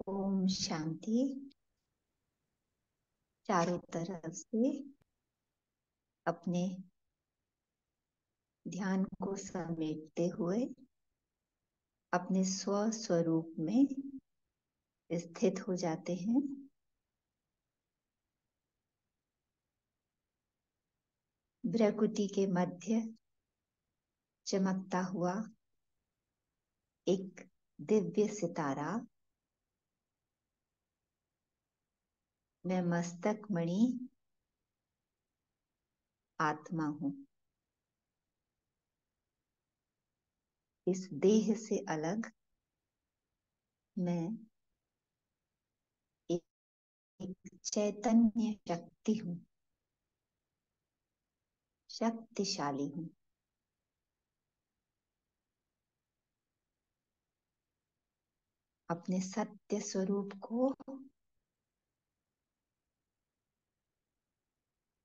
ओम शांति। चारों तरफ से अपने ध्यान को समेटते हुए अपने स्व स्वरूप में स्थित हो जाते हैं। भ्रकुटी के मध्य चमकता हुआ एक दिव्य सितारा, मैं मस्तक मणि आत्मा हूं। इस देह से अलग मैं एक, एक चैतन्य शक्ति हूं, शक्तिशाली हूं। अपने सत्य स्वरूप को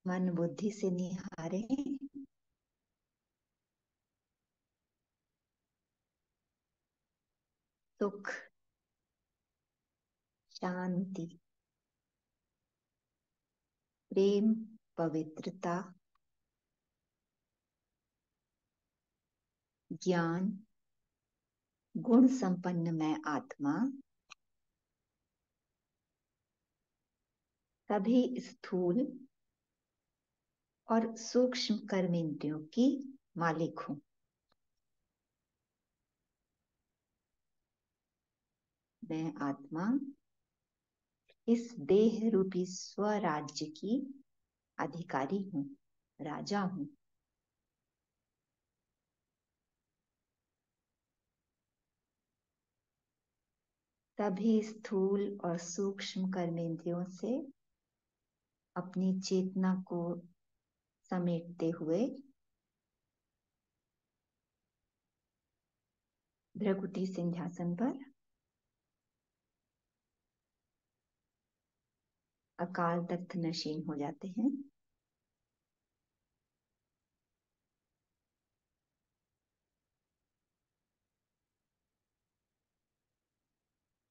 मन बुद्धि से निहारें। सुख, शांति, प्रेम, पवित्रता, ज्ञान, गुण संपन्न मैं आत्मा सभी स्थूल और सूक्ष्म कर्मेंद्रियों की मालिक हूं। मैं आत्मा इस देह रूपी स्वराज्य की अधिकारी हूं, राजा हूं। सभी स्थूल और सूक्ष्म कर्मेंद्रियों से अपनी चेतना को समेटते हुए भ्रकुटी सिंहासन पर अकाल तख्त नशीन हो जाते हैं।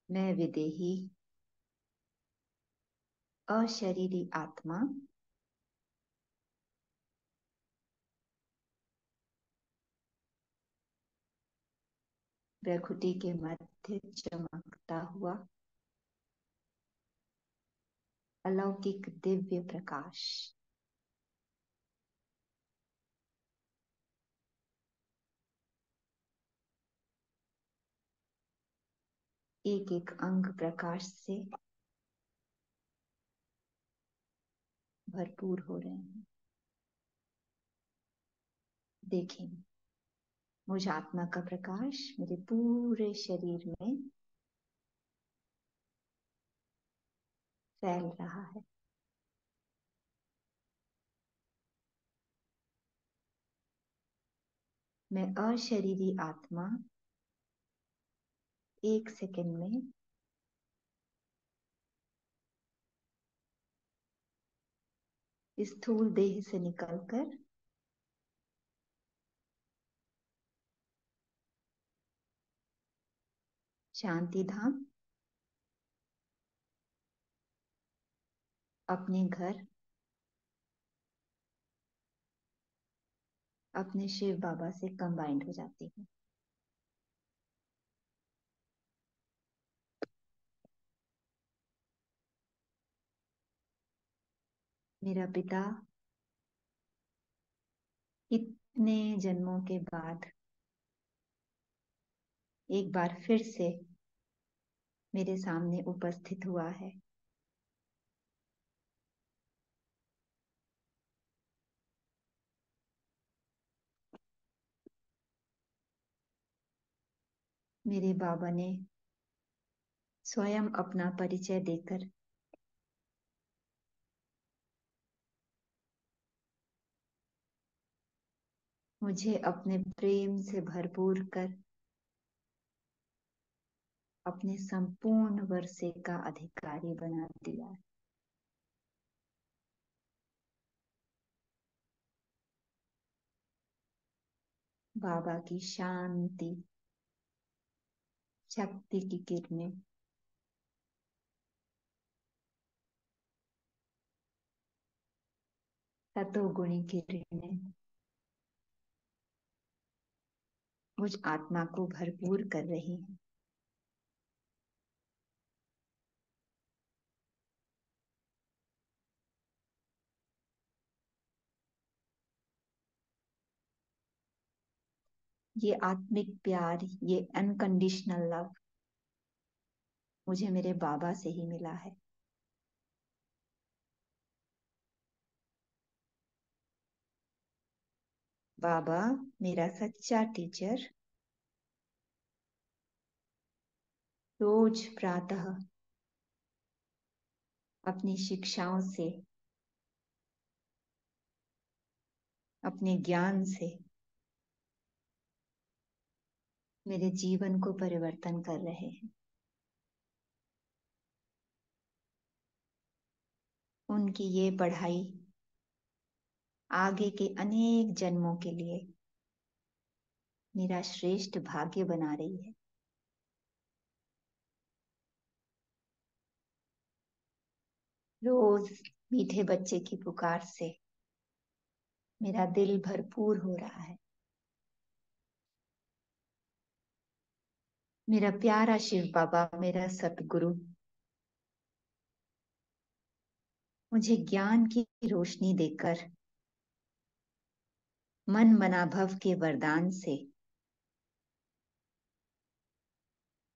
मैं विदेही अशरीरी आत्मा भ्रकुटी के मध्य चमकता हुआ अलौकिक दिव्य प्रकाश, एक एक अंग प्रकाश से भरपूर हो रहे हैं। देखें, मुझ आत्मा का प्रकाश मेरे पूरे शरीर में फैल रहा है। मैं अशरीरी आत्मा एक सेकंड में स्थूल देह से निकलकर शांति धाम, अपने घर, अपने शिव बाबा से कंबाइंड हो जाती हूँ। मेरा पिता इतने जन्मों के बाद एक बार फिर से मेरे सामने उपस्थित हुआ है। मेरे बाबा ने स्वयं अपना परिचय देकर मुझे अपने प्रेम से भरपूर कर अपने संपूर्ण वर्षे का अधिकारी बना दिया। बाबा की शांति, शक्ति की किरणें सतोगुणी किरणें मुझ आत्मा को भरपूर कर रही हैं। ये आत्मिक प्यार, ये अनकंडीशनल लव मुझे मेरे बाबा से ही मिला है। बाबा मेरा सच्चा टीचर रोज प्रातः अपनी शिक्षाओं से, अपने ज्ञान से मेरे जीवन को परिवर्तन कर रहे हैं। उनकी ये पढ़ाई आगे के अनेक जन्मों के लिए मेरा श्रेष्ठ भाग्य बना रही है। रोज मीठे बच्चे की पुकार से मेरा दिल भरपूर हो रहा है। मेरा प्यारा शिव बाबा, मेरा सतगुरु मुझे ज्ञान की रोशनी देकर मन मनाभव के वरदान से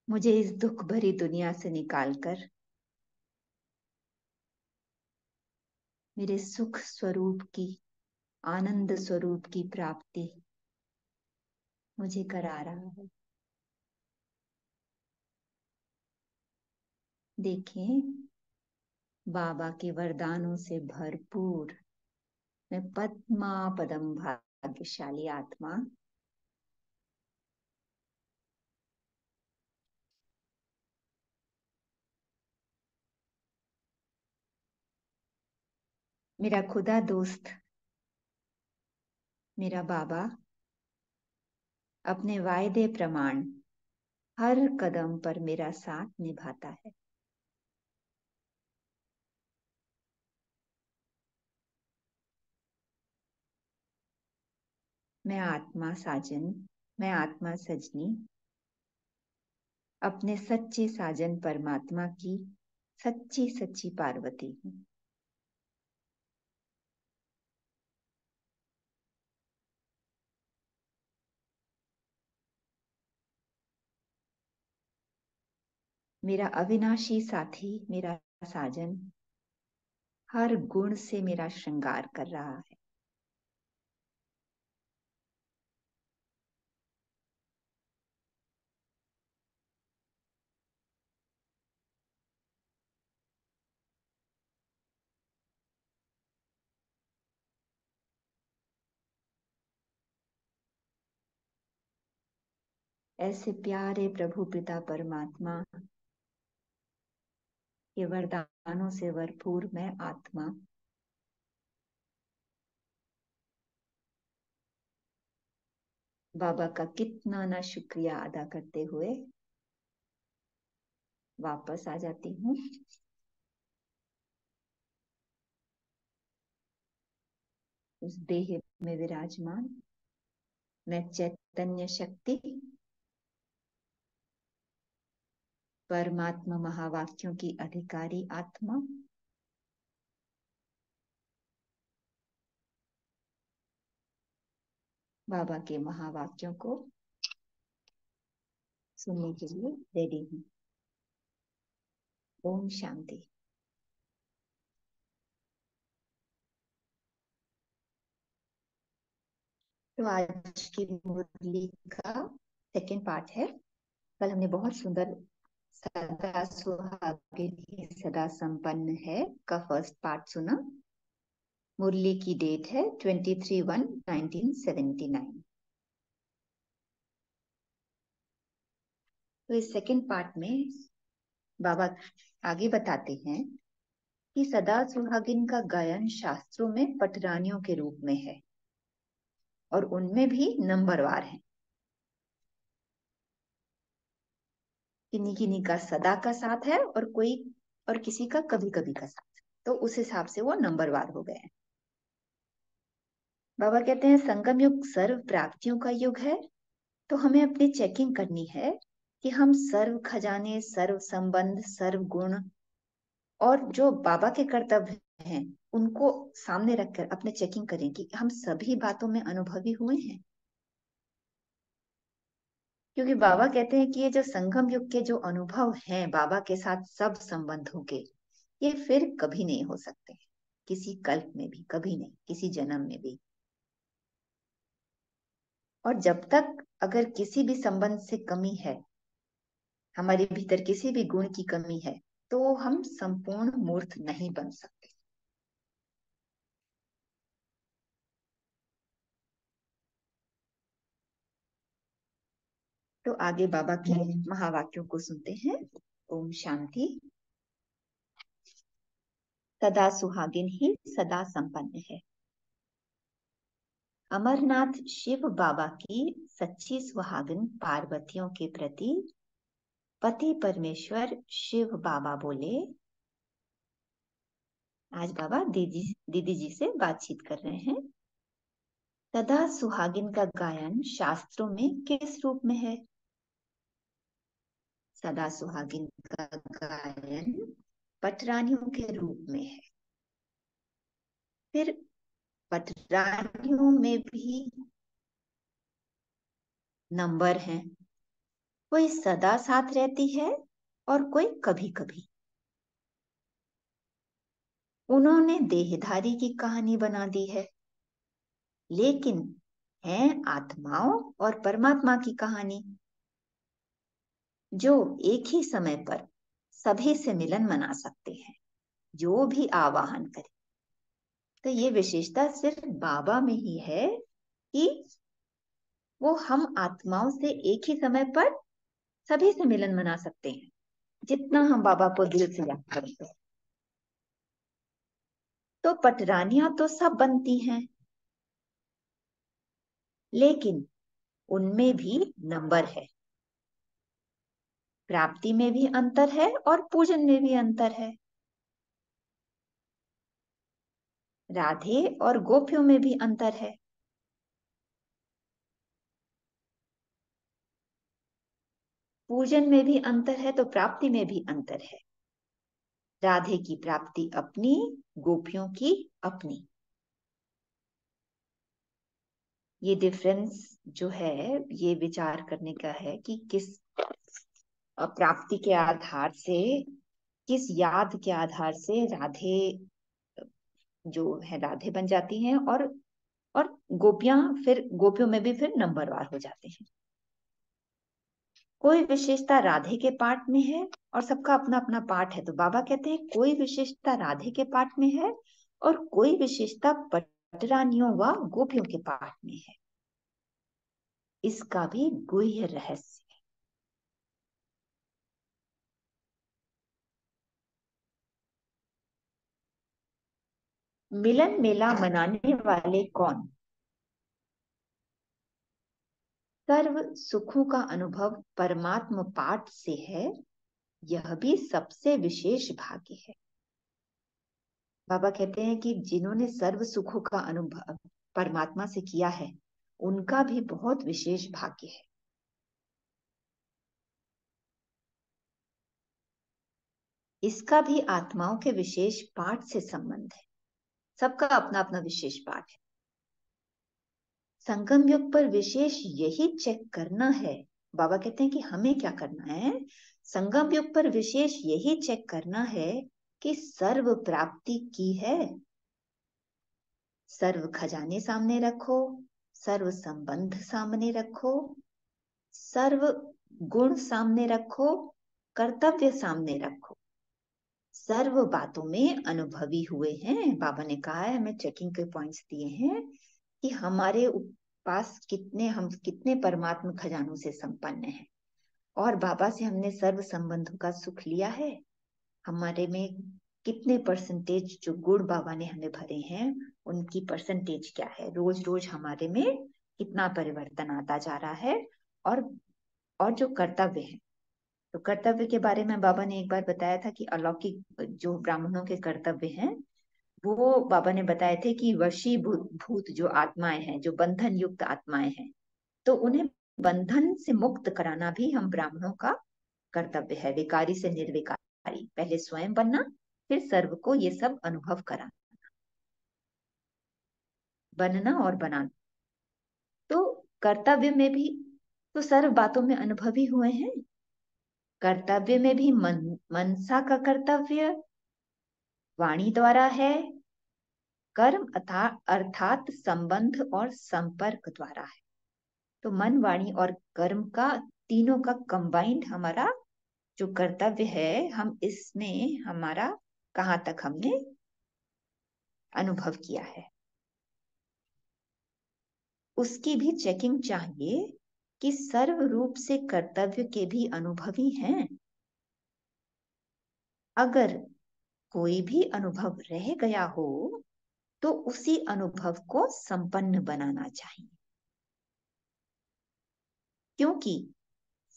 मुझे इस दुख भरी दुनिया से निकालकर मेरे सुख स्वरूप की, आनंद स्वरूप की प्राप्ति मुझे करा रहा है। देखें, बाबा के वरदानों से भरपूर मैं पद्मा पदम भाग्यशाली आत्मा मेरा खुदा दोस्त मेरा बाबा अपने वायदे प्रमाण हर कदम पर मेरा साथ निभाता है। मैं आत्मा साजन, मैं आत्मा सजनी अपने सच्चे साजन परमात्मा की सच्ची सच्ची पार्वती हूँ। मेरा अविनाशी साथी, मेरा साजन हर गुण से मेरा श्रृंगार कर रहा है। ऐसे प्यारे प्रभु पिता परमात्मा के वरदानों से भरपूर मैं आत्मा बाबा का कितना ना शुक्रिया अदा करते हुए वापस आ जाती हूँ उस देह में विराजमान मैं चैतन्य शक्ति परमात्मा महावाक्यों की अधिकारी आत्मा बाबा के महावाक्यों को सुनने के लिए रेडी हूँ। ओम शांति। तो आज की मुरली का सेकेंड पार्ट है। कल हमने बहुत सुंदर सदा सुहागिन ही सदा संपन्न है का फर्स्ट पार्ट सुना। मुरली की डेट है 23/1/1979। तो इस सेकेंड पार्ट में बाबा आगे बताते हैं कि सदा सुहागिन का गायन शास्त्रों में पटरानियों के रूप में है और उनमें भी नंबरवार है। किन्हीं किन्हीं का सदा का साथ है और कोई और किसी का कभी कभी का साथ, तो उस हिसाब से वो नंबरवार हो गए हैं। बाबा कहते हैं संगम युग सर्व प्राप्तियों का युग है। तो हमें अपनी चेकिंग करनी है कि हम सर्व खजाने, सर्व संबंध, सर्व गुण और जो बाबा के कर्तव्य हैं उनको सामने रखकर अपने चेकिंग करें कि हम सभी बातों में अनुभवी हुए हैं। क्योंकि बाबा कहते हैं कि ये जो संगम युग के जो अनुभव हैं बाबा के साथ सब संबंधों के, ये फिर कभी नहीं हो सकते, किसी कल्प में भी कभी नहीं, किसी जन्म में भी। और जब तक अगर किसी भी संबंध से कमी है, हमारे भीतर किसी भी गुण की कमी है, तो हम संपूर्ण मूर्त नहीं बन सकते। तो आगे बाबा के महावाक्यों को सुनते हैं। ओम शांति। सदा सुहागिन ही सदा संपन्न है। अमरनाथ शिव बाबा की सच्ची सुहागिन पार्वतियों के प्रति पति परमेश्वर शिव बाबा बोले। आज बाबा दीदी दीदी जी से बातचीत कर रहे हैं। सदा सुहागिन का गायन शास्त्रों में किस रूप में है? सदा सुहागिन का गायन पटरानियों के रूप में है। फिर पटरानियों में भी नंबर हैं। कोई सदा साथ रहती है और कोई कभी कभी। उन्होंने देहधारी की कहानी बना दी है, लेकिन है आत्माओं और परमात्मा की कहानी, जो एक ही समय पर सभी से मिलन मना सकते हैं, जो भी आवाहन करे। तो ये विशेषता सिर्फ बाबा में ही है कि वो हम आत्माओं से एक ही समय पर सभी से मिलन मना सकते हैं, जितना हम बाबा को दिल से याद करते हैं। तो पटरानियां तो सब बनती हैं, लेकिन उनमें भी नंबर है। प्राप्ति में भी अंतर है और पूजन में भी अंतर है। राधे और गोपियों में भी अंतर है। पूजन में भी अंतर है तो प्राप्ति में भी अंतर है। राधे की प्राप्ति अपनी, गोपियों की अपनी। ये डिफरेंस जो है, ये विचार करने का है कि किस प्राप्ति के आधार से, किस याद के आधार से राधे जो है राधे बन जाती हैं, और गोपियां फिर गोपियों में भी फिर नंबरवार हो जाते हैं। कोई विशेषता राधे के पाठ में है और सबका अपना अपना पाठ है। तो बाबा कहते हैं कोई विशेषता राधे के पाठ में है और कोई विशेषता पटरानियों व गोपियों के पाठ में है। इसका भी गुह्य रहस्य है। मिलन मेला मनाने वाले कौन? सर्व सुखों का अनुभव परमात्म पाठ से है, यह भी सबसे विशेष भाग्य है। बाबा कहते हैं कि जिन्होंने सर्व सुखों का अनुभव परमात्मा से किया है, उनका भी बहुत विशेष भाग्य है। इसका भी आत्माओं के विशेष पाठ से संबंध है। सबका अपना अपना विशेष पाठ है। संगम युग पर विशेष यही चेक करना है। बाबा कहते हैं कि हमें क्या करना है? संगम युग पर विशेष यही चेक करना है कि सर्व प्राप्ति की है। सर्व खजाने सामने रखो, सर्व संबंध सामने रखो, सर्व गुण सामने रखो, कर्तव्य सामने रखो। सर्व बातों में अनुभवी हुए हैं। बाबा ने कहा है, हमें चेकिंग के पॉइंट्स दिए हैं कि हमारे पास हम कितने परमात्मा खजानों से संपन्न हैं, और बाबा से हमने सर्व संबंधों का सुख लिया है। हमारे में कितने परसेंटेज जो गुण बाबा ने हमें भरे हैं, उनकी परसेंटेज क्या है। रोज रोज हमारे में कितना परिवर्तन आता जा रहा है। और जो कर्तव्य है, तो कर्तव्य के बारे में बाबा ने एक बार बताया था कि अलौकिक जो ब्राह्मणों के कर्तव्य हैं, वो बाबा ने बताए थे कि वशीभूत भूत जो आत्माएं हैं, जो बंधन युक्त आत्माएं हैं, तो उन्हें बंधन से मुक्त कराना भी हम ब्राह्मणों का कर्तव्य है। विकारी से निर्विकारी, पहले स्वयं बनना, फिर सर्व को ये सब अनुभव कराना, बनना और बनाना। तो कर्तव्य में भी तो सर्व बातों में अनुभवी हुए हैं। कर्तव्य में भी मनसा का कर्तव्य वाणी द्वारा है, कर्म अर्थात संबंध और संपर्क द्वारा है। तो मन, वाणी और कर्म का, तीनों का कंबाइंड हमारा जो कर्तव्य है, हम इसमें हमारा कहाँ तक हमने अनुभव किया है, उसकी भी चेकिंग चाहिए कि सर्व रूप से कर्तव्य के भी अनुभवी हैं। अगर कोई भी अनुभव रह गया हो तो उसी अनुभव को संपन्न बनाना चाहिए, क्योंकि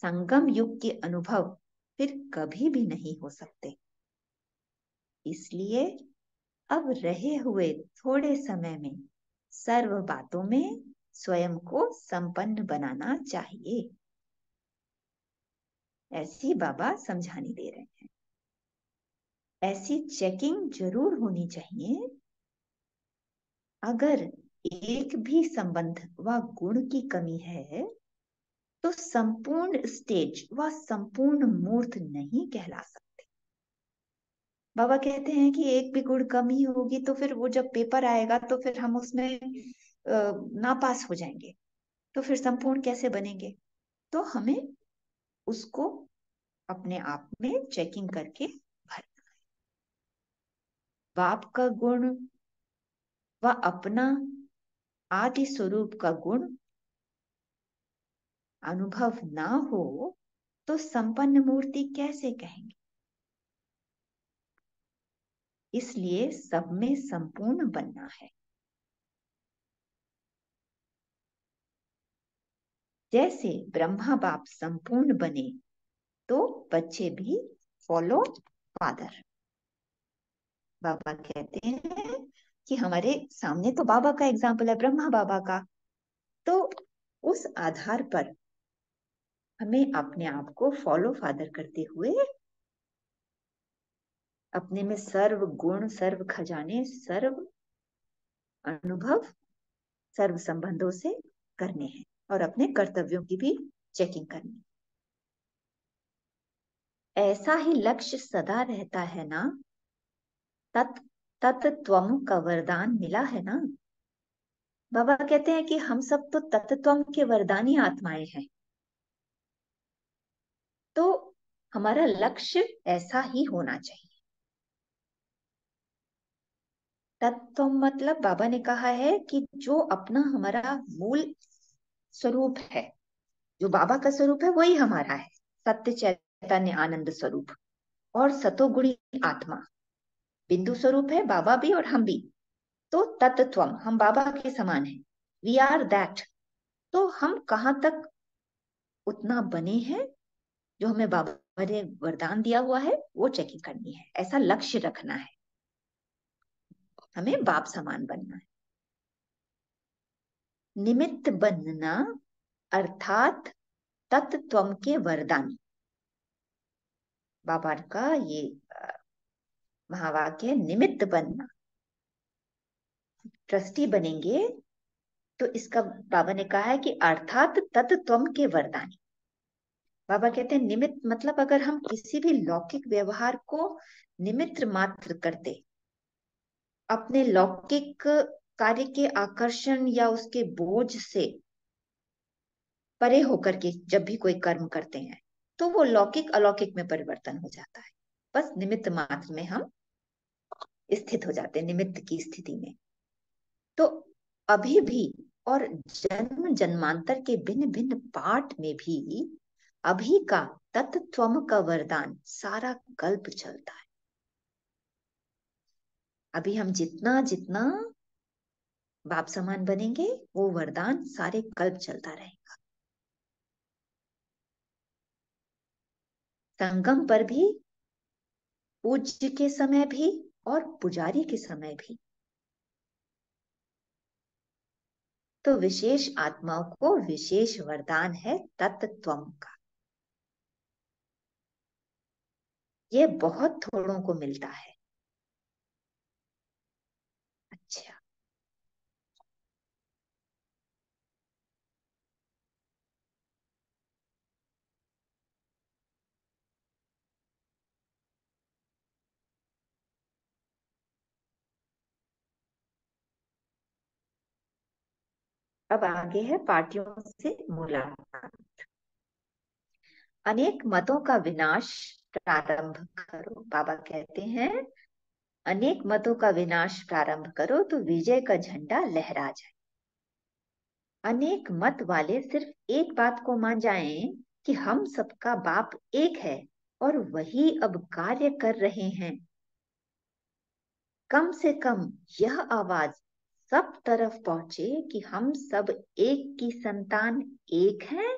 संगम युग के अनुभव फिर कभी भी नहीं हो सकते। इसलिए अब रहे हुए थोड़े समय में सर्व बातों में स्वयं को संपन्न बनाना चाहिए, ऐसी बाबा समझाने दे रहे हैं। ऐसी चेकिंग जरूर होनी चाहिए। अगर एक भी संबंध व गुण की कमी है तो संपूर्ण स्टेज व संपूर्ण मूर्त नहीं कहला सकते। बाबा कहते हैं कि एक भी गुण कमी होगी तो फिर वो जब पेपर आएगा तो फिर हम उसमें नापास हो जाएंगे, तो फिर संपूर्ण कैसे बनेंगे। तो हमें उसको अपने आप में चेकिंग करके भरना है। बाप का गुण व अपना आदि स्वरूप का गुण अनुभव ना हो तो संपन्न मूर्ति कैसे कहेंगे। इसलिए सब में संपूर्ण बनना है। जैसे ब्रह्मा बाप संपूर्ण बने तो बच्चे भी फॉलो फादर। बाबा कहते हैं कि हमारे सामने तो बाबा का एग्जाम्पल है, ब्रह्मा बाबा का, तो उस आधार पर हमें अपने आप को फॉलो फादर करते हुए अपने में सर्व गुण, सर्व खजाने, सर्व अनुभव, सर्व संबंधों से करने हैं और अपने कर्तव्यों की भी चेकिंग करनी। ऐसा ही लक्ष्य सदा रहता है ना, तत् तत्त्वम का वरदान मिला है ना। बाबा कहते हैं कि हम सब तो तत्त्वम के वरदानी आत्माएं हैं, तो हमारा लक्ष्य ऐसा ही होना चाहिए। तत्व मतलब बाबा ने कहा है कि जो अपना हमारा मूल स्वरूप है, जो बाबा का स्वरूप है वही हमारा है, सत्य चैतन्य आनंद स्वरूप और सतोगुणी आत्मा। बिंदु स्वरूप है बाबा भी और हम भी। तो तत्त्वम, हम बाबा के समान हैं, वी आर दैट। तो हम कहाँ तक उतना बने हैं जो हमें बाबा ने वरदान दिया हुआ है, वो चेकिंग करनी है। ऐसा लक्ष्य रखना है, हमें बाप समान बनना है। निमित्त बनना अर्थात तत्त्वम के वरदान। बाबा का ये महावाक्य, निमित्त बनना। ट्रस्टी बनेंगे तो इसका बाबा ने कहा है कि अर्थात तत्त्वम के वरदान। बाबा कहते हैं निमित्त मतलब अगर हम किसी भी लौकिक व्यवहार को निमित्त मात्र करते, अपने लौकिक कार्य के आकर्षण या उसके बोझ से परे होकर के जब भी कोई कर्म करते हैं तो वो लौकिक अलौकिक में परिवर्तन हो जाता है। बस निमित्त मात्र में हम स्थित हो जाते हैं, निमित्त की स्थिति में। तो अभी भी और जन्म जन्मांतर के भिन्न भिन्न पाठ में भी अभी का तत्त्वम का वरदान सारा कल्प चलता है। अभी हम जितना जितना बाप समान बनेंगे वो वरदान सारे कल्प चलता रहेगा। संगम पर भी, पूज्य के समय भी और पुजारी के समय भी। तो विशेष आत्माओं को विशेष वरदान है तत्त्वम का। ये बहुत थोड़ों को मिलता है। अच्छा, अब आगे है पार्टियों से मुलाकात। अनेक मतों का विनाश प्रारंभ करो। बाबा कहते हैं अनेक मतों का विनाश प्रारंभ करो तो विजय का झंडा लहरा जाए। अनेक मत वाले सिर्फ एक बात को मान जाएं कि हम सबका बाप एक है और वही अब कार्य कर रहे हैं। कम से कम यह आवाज सब तरफ पहुंचे कि हम सब एक की संतान एक हैं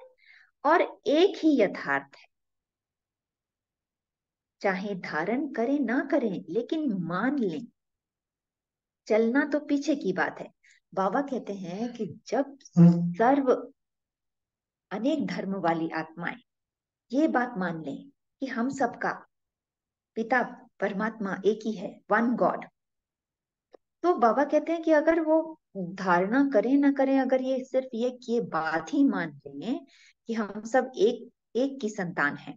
और एक ही यथार्थ है। चाहे धारण करें ना करें लेकिन मान लें। चलना तो पीछे की बात है। बाबा कहते हैं कि जब सर्व अनेक धर्म वाली आत्माएं ये बात मान लें कि हम सबका पिता परमात्मा एक ही है, वन गॉड, तो बाबा कहते हैं कि अगर वो धारणा करें ना करें, अगर ये बात ही मान लें कि हम सब एक एक की संतान हैं,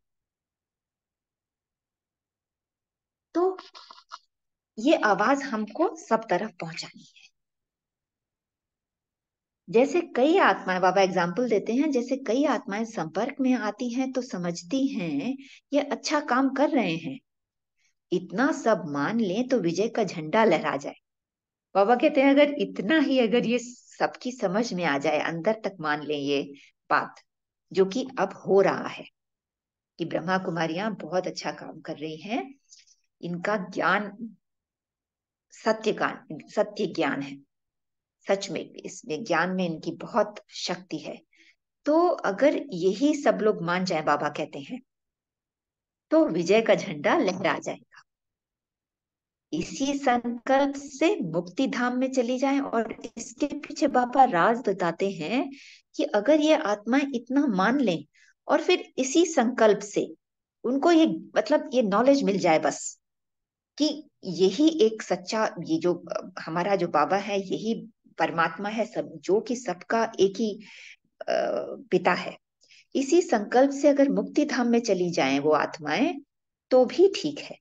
तो ये आवाज हमको सब तरफ पहुंचानी है। जैसे कई आत्माएं, बाबा एग्जाम्पल देते हैं, जैसे कई आत्माएं संपर्क में आती हैं तो समझती हैं ये अच्छा काम कर रहे हैं। इतना सब मान लें तो विजय का झंडा लहरा जाए। बाबा कहते हैं अगर इतना ही, अगर ये सबकी समझ में आ जाए, अंदर तक मान लें ये बात, जो कि अब हो रहा है कि ब्रह्मा कुमारियां बहुत अच्छा काम कर रही हैं, इनका ज्ञान सत्य ज्ञान है। सच में इसमें ज्ञान में इनकी बहुत शक्ति है। तो अगर यही सब लोग मान जाए, बाबा कहते हैं, तो विजय का झंडा लहरा जाएगा। इसी संकल्प से मुक्ति धाम में चली जाएं। और इसके पीछे बाबा राज बताते हैं कि अगर ये आत्माएं इतना मान लें और फिर इसी संकल्प से उनको ये मतलब ये नॉलेज मिल जाए बस कि यही एक सच्चा, ये जो हमारा जो बाबा है यही परमात्मा है, सब जो कि सबका एक ही पिता है। इसी संकल्प से अगर मुक्ति धाम में चली जाएं वो आत्माएं तो भी ठीक है।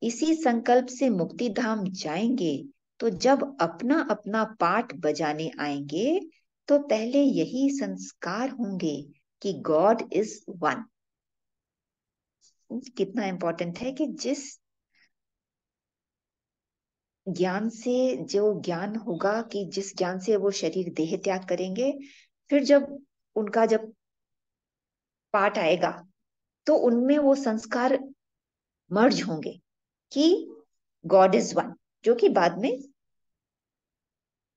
इसी संकल्प से मुक्ति धाम जाएंगे तो जब अपना अपना पाठ बजाने आएंगे तो पहले यही संस्कार होंगे कि गॉड इज वन। कितना इंपॉर्टेंट है कि जिस ज्ञान से, जो ज्ञान होगा कि जिस ज्ञान से वो शरीर देह त्याग करेंगे, फिर जब उनका जब पाठ आएगा तो उनमें वो संस्कार मर्ज होंगे कि गॉड इज वन, जो कि बाद में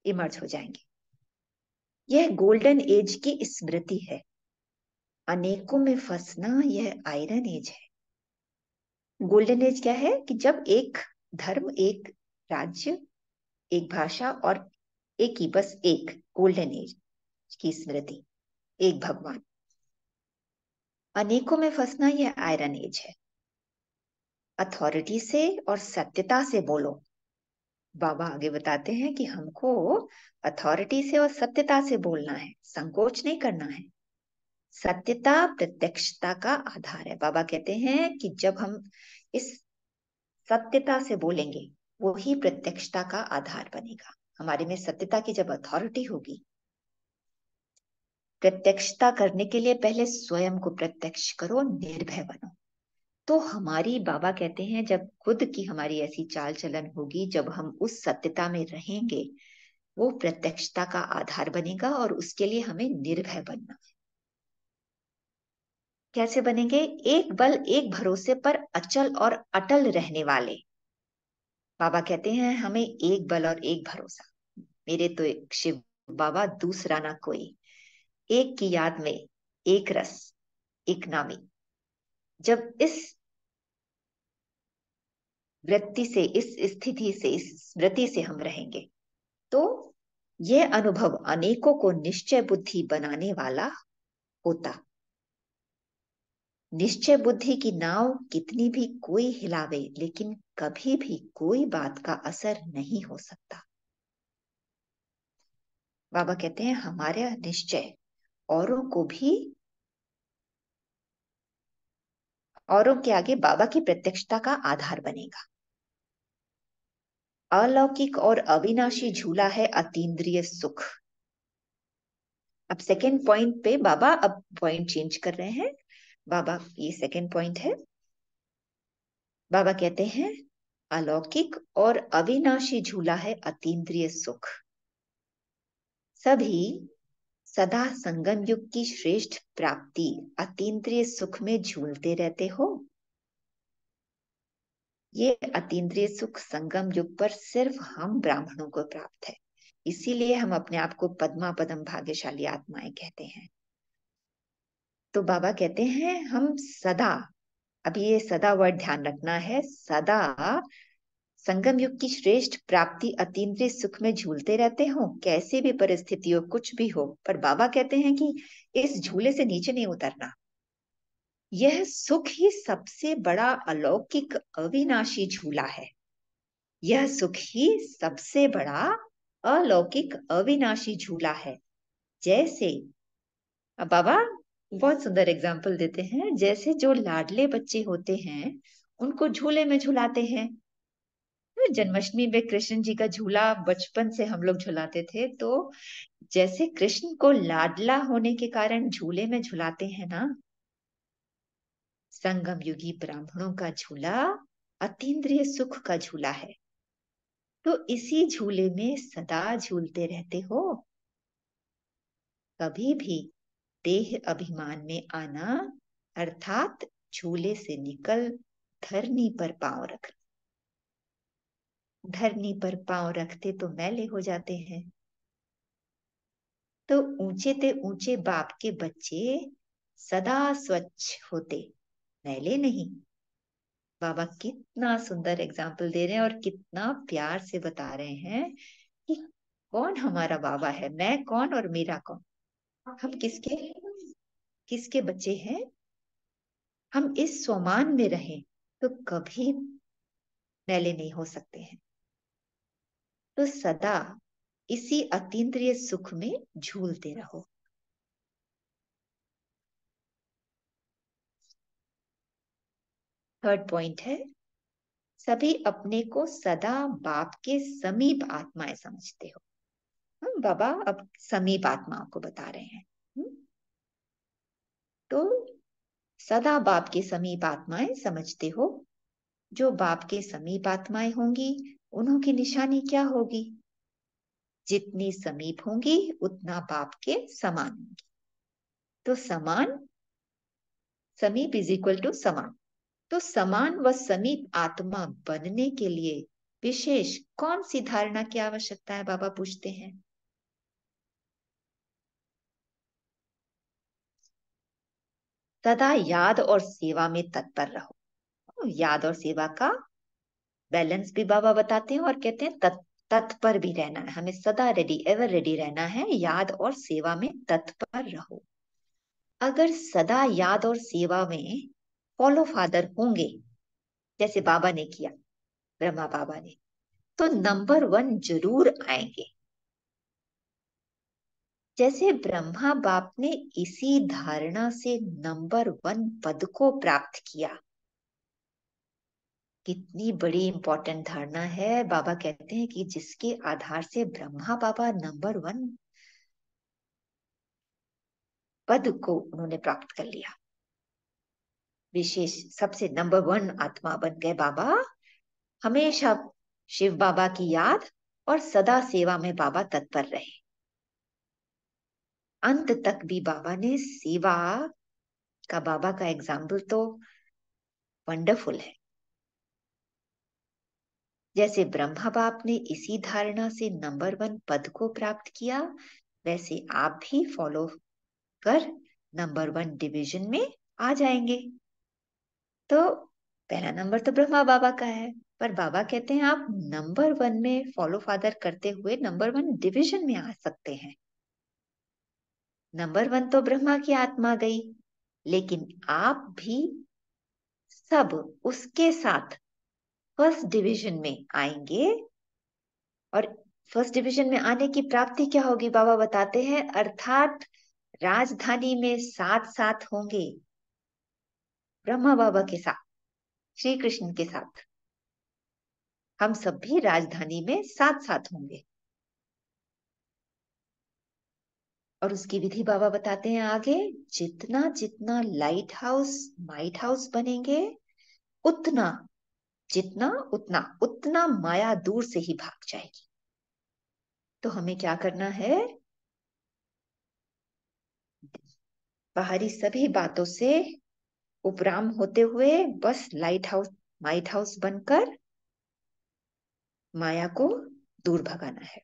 इमर्ज हो जाएंगे। यह गोल्डन एज की स्मृति है। अनेकों में फंसना यह आयरन एज है। गोल्डन एज क्या है कि जब एक धर्म, एक राज्य, एक भाषा और एक ही, बस एक गोल्डन एज की स्मृति, एक भगवान। अनेकों में फंसना यह आयरन एज है। अथॉरिटी से और सत्यता से बोलो। बाबा आगे बताते हैं कि हमको अथॉरिटी से और सत्यता से बोलना है, संकोच नहीं करना है। सत्यता प्रत्यक्षता का आधार है। बाबा कहते हैं कि जब हम इस सत्यता से बोलेंगे वो ही प्रत्यक्षता का आधार बनेगा। हमारे में सत्यता की जब अथॉरिटी होगी, प्रत्यक्षता करने के लिए पहले स्वयं को प्रत्यक्ष करो, निर्भय बनो। तो हमारी, बाबा कहते हैं, जब खुद की हमारी ऐसी चाल चलन होगी, जब हम उस सत्यता में रहेंगे, वो प्रत्यक्षता का आधार बनेगा। और उसके लिए हमें निर्भय बनना। कैसे बनेंगे? एक बल एक भरोसे पर अचल और अटल रहने वाले। बाबा कहते हैं हमें एक बल और एक भरोसा। मेरे तो एक शिव बाबा, दूसरा ना कोई। एक की याद में एक रस, एक नामी। जब इस वृत्ति से, इस स्थिति से, इस स्मृति से हम रहेंगे। तो यह अनुभव अनेकों को निश्चय बुद्धि बनाने वाला होता। निश्चय बुद्धि की नाव कितनी भी कोई हिलावे, लेकिन कभी भी कोई बात का असर नहीं हो सकता। बाबा कहते हैं हमारा निश्चय औरों के आगे बाबा की प्रत्यक्षता का आधार बनेगा। अलौकिक और अविनाशी झूला है अतीन्द्रिय सुख। अब सेकेंड पॉइंट पे बाबा अब पॉइंट चेंज कर रहे हैं। बाबा, ये सेकेंड पॉइंट है। बाबा कहते हैं अलौकिक और अविनाशी झूला है अतीन्द्रिय सुख। सभी सदा संगम युग की श्रेष्ठ प्राप्ति अतीन्द्रिय सुख में झूलते रहते हो। ये अतीन्द्रिय सुख संगम युग पर सिर्फ हम ब्राह्मणों को प्राप्त है, इसीलिए हम अपने आप को पद्मा पदम भाग्यशाली आत्माएं कहते हैं। तो बाबा कहते हैं हम सदा, अभी ये सदा वर्ड ध्यान रखना है, सदा संगम युग की श्रेष्ठ प्राप्ति अतीन्द्रिय सुख में झूलते रहते हो, कैसे भी परिस्थिति हो, कुछ भी हो। पर बाबा कहते हैं कि इस झूले से नीचे नहीं उतरना। यह सुख ही सबसे बड़ा अलौकिक अविनाशी झूला है। यह सुख ही सबसे बड़ा अलौकिक अविनाशी झूला है। जैसे अब बाबा बहुत सुंदर एग्जाम्पल देते हैं, जैसे जो लाडले बच्चे होते हैं उनको झूले में झुलाते हैं। जन्माष्टमी में कृष्ण जी का झूला बचपन से हम लोग झुलाते थे, तो जैसे कृष्ण को लाडला होने के कारण झूले में झुलाते हैं ना, संगम युगी ब्राह्मणों का झूला अतीन्द्रिय सुख का झूला है। तो इसी झूले में सदा झूलते रहते हो। कभी भी देह अभिमान में आना अर्थात झूले से निकल धरनी पर पांव रखना। धरनी पर पांव रखते तो मैले हो जाते हैं। तो ऊंचे ते ऊंचे बाप के बच्चे सदा स्वच्छ होते, मैले नहीं। बाबा कितना सुंदर एग्जाम्पल दे रहे हैं और कितना प्यार से बता रहे हैं कि कौन हमारा बाबा है, मैं कौन और मेरा कौन, हम किसके किसके बच्चे हैं। हम इस स्वमान में रहें तो कभी मैले नहीं हो सकते हैं। तो सदा इसी अतीन्द्रिय सुख में झूलते रहो। थर्ड पॉइंट है सभी अपने को सदा बाप के समीप आत्माएं समझते हो। बाबा अब समीप आत्माओं को बता रहे हैं। तो सदा बाप के समीप आत्माएं समझते हो। जो बाप के समीप आत्माएं होंगी उन्हों की निशानी क्या होगी? जितनी समीप होंगी उतना बाप के समान होंगी। तो समान, समीप इज इक्वल टू समान। तो समान व समीप आत्मा बनने के लिए विशेष कौन सी धारणा की आवश्यकता है? बाबा पूछते हैं। सदा याद और सेवा में तत्पर रहो। याद और सेवा का बैलेंस भी बाबा बताते हैं और कहते हैं तत्पर भी रहना है, हमें सदा रेडी, एवर रेडी रहना है। याद और सेवा में तत्पर रहो। अगर सदा याद और सेवा में फॉलो फादर होंगे, जैसे बाबा ने किया, ब्रह्मा बाबा ने, तो नंबर 1 जरूर आएंगे। जैसे ब्रह्मा बाप ने इसी धारणा से नंबर 1 पद को प्राप्त किया। कितनी बड़ी इंपॉर्टेंट धारणा है। बाबा कहते हैं कि जिसके आधार से ब्रह्मा बाबा नंबर 1 पद को उन्होंने प्राप्त कर लिया। विशेष सबसे नंबर 1 आत्मा बन गए बाबा। हमेशा शिव बाबा की याद और सदा सेवा में बाबा तत्पर रहे। अंत तक भी बाबा ने सेवा का, बाबा का एग्जाम्पल तो वंडरफुल है। जैसे ब्रह्मा बाप ने इसी धारणा से नंबर 1 पद को प्राप्त किया, वैसे आप भी फॉलो कर नंबर 1 डिवीजन में आ जाएंगे। तो पहला नंबर तो ब्रह्मा बाबा का है, पर बाबा कहते हैं आप नंबर 1 में फॉलो फादर करते हुए नंबर 1 डिवीजन में आ सकते हैं। नंबर 1 तो ब्रह्मा की आत्मा गई, लेकिन आप भी सब उसके साथ फर्स्ट डिवीजन में आएंगे। और फर्स्ट डिवीजन में आने की प्राप्ति क्या होगी बाबा बताते हैं, अर्थात राजधानी में साथ साथ होंगे, ब्रह्मा बाबा के साथ, श्री कृष्ण के साथ हम सब भी राजधानी में साथ साथ होंगे। और उसकी विधि बाबा बताते हैं आगे, जितना जितना लाइट हाउस माइट हाउस बनेंगे, उतना जितना उतना उतना माया दूर से ही भाग जाएगी। तो हमें क्या करना है, बाहरी सभी बातों से उपराम होते हुए बस लाइट हाउस माइट हाउस बनकर माया को दूर भगाना है।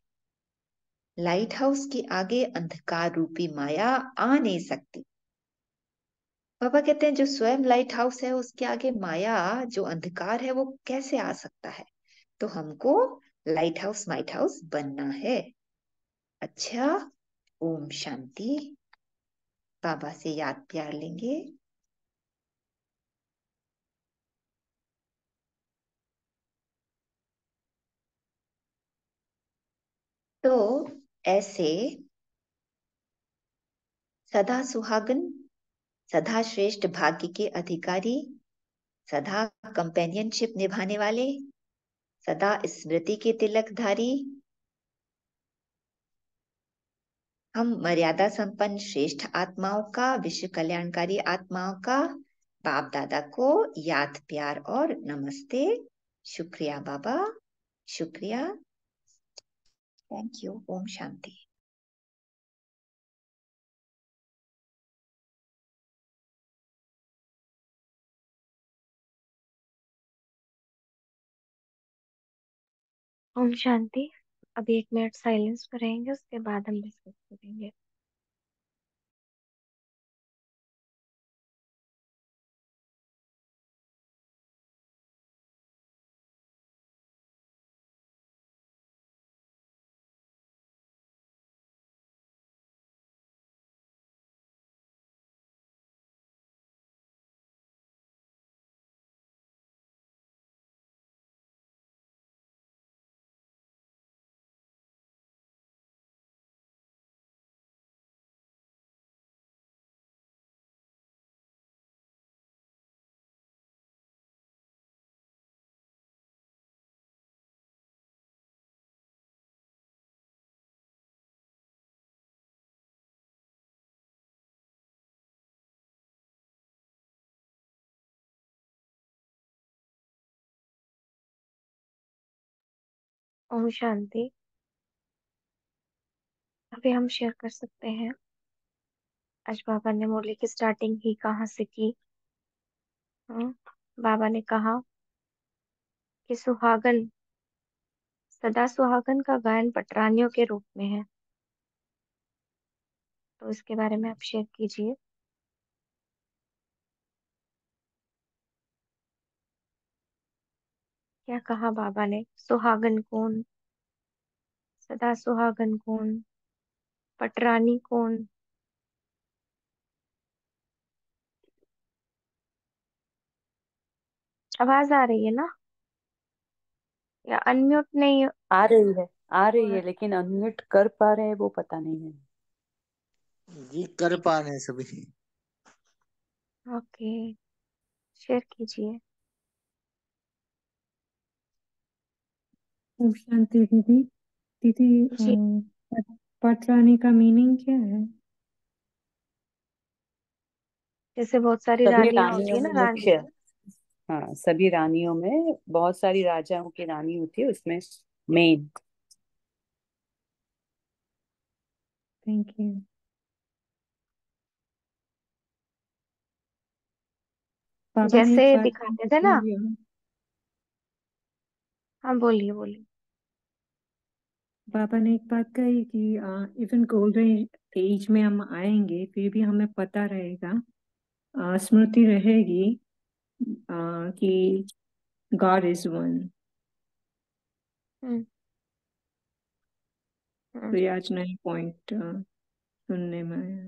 लाइट हाउस के आगे अंधकार रूपी माया आ नहीं सकती। बाबा कहते हैं जो स्वयं लाइट हाउस है उसके आगे माया जो अंधकार है वो कैसे आ सकता है। तो हमको लाइट हाउस माइट हाउस बनना है। अच्छा, ओम शांति। बाबा से याद प्यार लेंगे। तो ऐसे सदा सुहागन, सदा श्रेष्ठ भाग्य के अधिकारी, सदा कंपेनियनशिप निभाने वाले, सदा स्मृति के तिलकधारी, हम मर्यादा संपन्न श्रेष्ठ आत्माओं का, विश्व कल्याणकारी आत्माओं का बाप दादा को याद प्यार और नमस्ते। शुक्रिया बाबा, शुक्रिया। Thank you. ओम शांति। ओम शांति। अभी 1 मिनट साइलेंस में रहेंगे, उसके बाद हम डिस्कस करेंगे। ओम शांति। अभी हम शेयर कर सकते हैं, आज बाबा ने मुरली की स्टार्टिंग ही कहाँ से की। हाँ, बाबा ने कहा कि सुहागन, सदा सुहागन का गायन पटरानियों के रूप में है। तो इसके बारे में आप शेयर कीजिए। क्या कहा बाबा ने, सुहागन कौन, सदा सुहागन कौन, पटरानी कौन। आवाज आ रही है ना, या अनम्यूट नहीं आ रही है, आ रही हुआ है, है? लेकिन अनम्यूट कर पा रहे हैं वो पता नहीं है। जी कर पा रहे हैं सभी। ओके, शेयर कीजिए। ओम शांति दीदी। दीदी जी, पटरानी का मीनिंग क्या है? जैसे बहुत सारी सभी रानियां होती रानियों है ना, में रानी। मुख्य, हाँ, सभी रानियों में बहुत सारी राजाओं की रानी होती है, उसमें मेन। Thank you. बाबा ने एक जैसे बात दिखाते थे ना। की, हाँ, बोलिए बोलिए। बाबा ने एक बात कही कि इवन गोल्डन एज में हम आएंगे फिर भी हमें पता रहेगा, स्मृति रहेगी कि गॉड इज वन। हम्म तो हम्म ये आज नए पॉइंट सुनने में आया।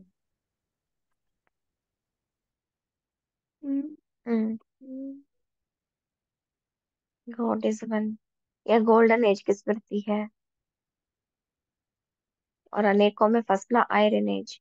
हम्म गॉड इज वन। यह गोल्डन एज की स्मृति है और अनेकों में फसना आयरन एज।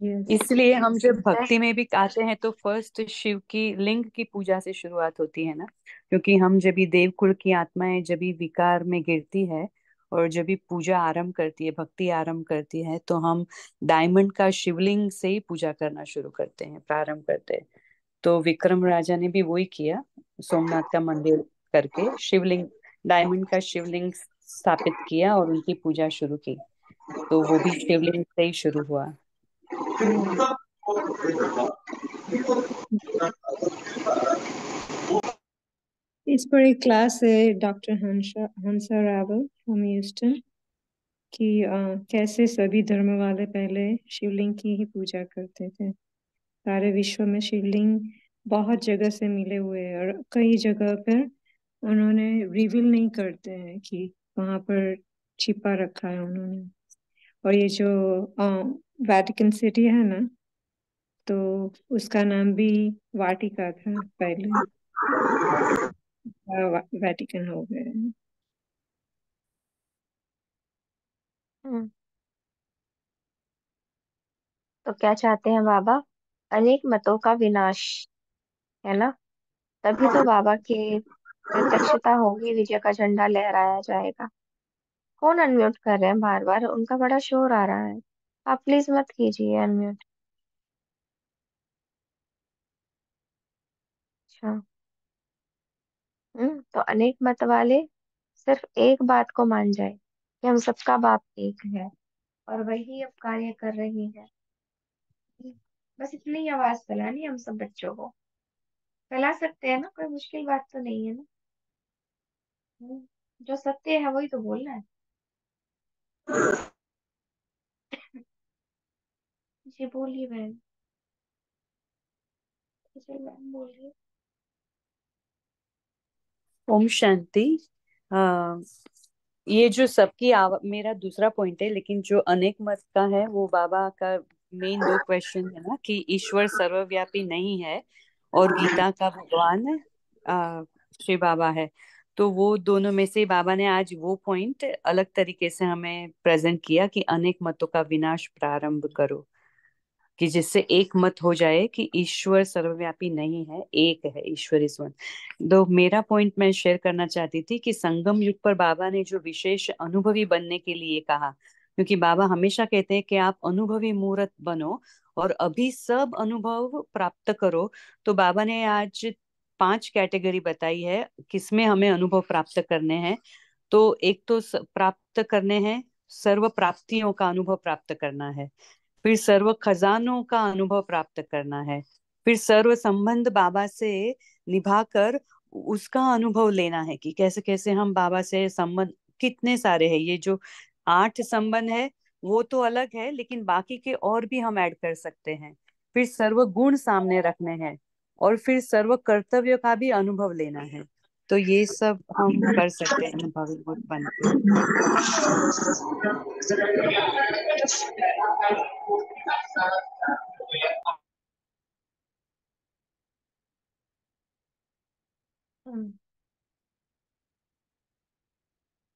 यस। इसलिए हम जब भक्ति में भी आते हैं तो फर्स्ट शिव की लिंग की पूजा से शुरुआत होती है ना, क्योंकि हम जब भी देवकुल की आत्माएं जब भी विकार में गिरती है और जब भी पूजा आरंभ करती है, भक्ति आरंभ करती है, तो हम डायमंड का शिवलिंग से ही पूजा करना शुरू करते हैं, प्रारंभ करते हैं। तो विक्रम राजा ने भी वही किया, सोमनाथ का मंदिर करके शिवलिंग, डायमंड का शिवलिंग स्थापित किया और उनकी पूजा शुरू की। तो वो भी शिवलिंग से ही शुरू हुआ। हम्म। इस पर एक क्लास है doctor Hansa Rawal from Houston कि कैसे सभी धर्म वाले पहले शिवलिंग की ही पूजा करते थे। सारे विश्व में शिवलिंग बहुत जगह से मिले हुए हैं और कई जगह पर उन्होंने रिवील नहीं करते हैं कि वहां पर छिपा रखा है उन्होंने। और ये जो वेटिकन सिटी है ना, तो उसका नाम भी वाटिका था पहले, वेटिकन हो गया है। हम्म तो क्या चाहते हैं बाबा? अनेक मतों का विनाश, है ना? तभी तो बाबा की प्रत्यक्षता होगी, विजय का झंडा लहराया जाएगा। कौन अनम्यूट कर रहे हैं बार बार? उनका बड़ा शोर आ रहा है। आप प्लीज मत कीजिए अनम्यूट। अच्छा। तो अनेक मत वाले सिर्फ एक बात को मान जाए कि हम सबका बाप एक है और वही अब कार्य कर रही है। बस इतनी ही आवाज फैलानी है हम सब बच्चों को। फैला सकते हैं ना, कोई मुश्किल बात तो नहीं है ना। जो सत्य है वही तो बोलना है। जी बोलिए बहन। जी बहन बोलिए। ओम शांति। आ, ये जो सबकी मेरा दूसरा पॉइंट है, लेकिन जो अनेक मत का है वो बाबा का मेन दो क्वेश्चन है ना, कि ईश्वर सर्वव्यापी नहीं है और गीता का भगवान श्री बाबा है। तो वो दोनों में से बाबा ने आज वो पॉइंट अलग तरीके से हमें प्रेजेंट किया कि अनेक मतों का विनाश प्रारंभ करो, कि जिससे एक मत हो जाए कि ईश्वर सर्वव्यापी नहीं है, एक है, ईश्वर इज वन। तो मेरा पॉइंट मैं शेयर करना चाहती थी कि संगम युग पर बाबा ने जो विशेष अनुभवी बनने के लिए कहा, क्योंकि बाबा हमेशा कहते हैं कि आप अनुभवी मूर्त बनो और अभी सब अनुभव प्राप्त करो। तो बाबा ने आज 5 कैटेगरी बताई है किसमें हमें अनुभव प्राप्त करने हैं। तो एक तो प्राप्त करने हैं, सर्व प्राप्तियों का अनुभव प्राप्त करना है, फिर सर्व खजानों का अनुभव प्राप्त करना है, फिर सर्व संबंध बाबा से निभाकर उसका अनुभव लेना है कि कैसे कैसे हम बाबा से संबंध, कितने सारे हैं, ये जो 8 संबंध है वो तो अलग है, लेकिन बाकी के और भी हम ऐड कर सकते हैं। फिर सर्व गुण सामने रखने हैं और फिर सर्व कर्तव्य का भी अनुभव लेना है। तो ये सब हम कर सकते हैं भगवत बन के। हम्म